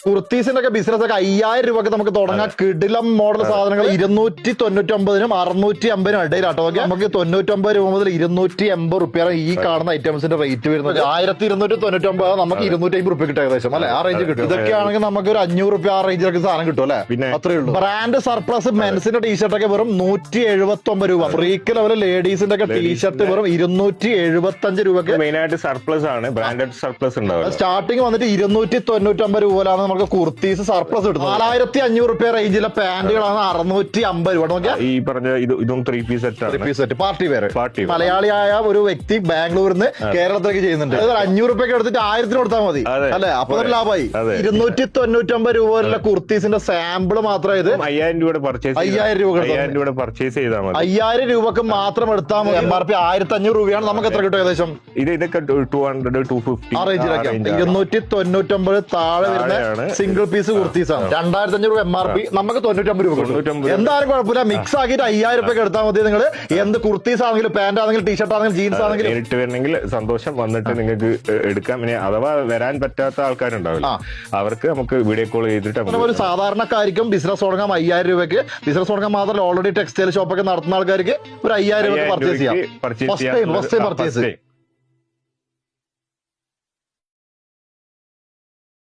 കുർത്തീസിന്റെ ഒക്കെ ബിസിനസ് ഒക്കെ 5000 രൂപക്ക് നമുക്ക് തുടങ്ങാം. കിടിലം മോഡൽ സാധനങ്ങൾ 299-നും 650-നും ഇടയിലാട്ടോ. ഓക്കെ, നമുക്ക് 99 രൂപ മുതൽ 280 റുപ്യാണ് ഈ കാണുന്ന ഐറ്റംസിന്റെ റേറ്റ് വരുന്നത്. 1299 നമുക്ക് 250 റുപ്യ കിട്ടും ഏകദേശം, അല്ലെ? ആ റേഞ്ച് കിട്ടും. ഇതൊക്കെ ആണെങ്കിൽ നമുക്ക് ഒരു 500 റുപ്യ ആ റേഞ്ചിലൊക്കെ സാധനം കിട്ടും, അല്ലെ? പിന്നെ അത്രേ ഉള്ളൂ. ബ്രാൻഡ് സർപ്ലസ് മെൻസിന്റെ ടീഷർട്ട് ഒക്കെ വെറും 179 രൂപ. ഫ്രീക്ക് ലെവൽ ലേഡീസിന്റെ ഒക്കെ ടീഷർട്ട് വെറും 275 രൂപക്ക്. മെയിൻ ആയിട്ട് സർപ്ലസ് ആണ്, ബ്രാൻഡഡ് സർപ്ലസ് ഉണ്ടാവും. സ്റ്റാർട്ടിങ് വന്നിട്ട് 299 രൂപ നമുക്ക് കുർത്തീസ് സർപ്ലസ് കിട്ടും. 4500 റുപ്യ റേഞ്ചിലെ പാന്റുകളാണ് 650 രൂപ. നോക്കിയാ ഈ പറഞ്ഞ ഇതും 3 പീസ് സെറ്റ് പാർട്ടി വെയർ. മലയാളിയായ ഒരു വ്യക്തി ബാംഗ്ലൂരിൽ നിന്ന് കേരളത്തിലേക്ക് ചെയ്യുന്നുണ്ട്. 500 റുപ്യൊക്കെ എടുത്തിട്ട് 1000 കൊടുത്താൽ മതി, അല്ലെ? അപ്പൊ ഒരു ലാഭമായി. 299 രൂപ വരെയുള്ള കുർത്തീസിന്റെ സാമ്പിൾ മാത്രം ഇത് 5000 രൂപ പർച്ചേസ് ചെയ്താൽ മതി. 5000 രൂപക്ക് മാത്രം എടുത്താൽ മതി. MRP 1500 രൂപയാണ്. നമുക്ക് എത്ര കിട്ടും ഏകദേശം? ഇതൊക്കെ 200-250 ആ റേഞ്ചിലൊക്കെ. 299 താഴെ വരുന്ന സിംഗിൾ പീസ് കുർത്തീസ് ആണ്. 2500 രൂപ MRP, നമുക്ക് 95 രൂപ കിട്ടും. എന്തായാലും കുഴപ്പമില്ല. മിക്സ് ആക്കിയിട്ട് 5000 രൂപയ്ക്ക് എടുത്താൽ മതി. നിങ്ങൾ എന്ത് കുർത്തീസ് ആണെങ്കിലും പാന്റ് ആണെങ്കിലും ടീഷർട്ട് ആണെങ്കിലും ജീൻസ് ആണെങ്കിലും നേരിട്ട് വരണമെങ്കിൽ സന്തോഷം വന്നിട്ട് നിങ്ങൾക്ക് എടുക്കാം. ഇനി അഥവാ വരാൻ പറ്റാത്ത ആൾക്കാരുണ്ടാവില്ല, അവർക്ക് നമുക്ക് വീഡിയോ കോൾ ചെയ്തിട്ട് ഒരു സാധാരണക്കാർക്കും ബിസിനസ് തുടങ്ങാം 5000 രൂപയ്ക്ക്. ബിസിനസ് തുടങ്ങാൻ മാത്രമല്ല, ഓൾറെഡി ടെക്സ്റ്റൈൽ ഷോപ്പൊക്കെ നടത്തുന്ന ആൾക്കാർക്ക് ഒരു 5000 രൂപ പർച്ചേസ് ചെയ്യാം. First time purchase.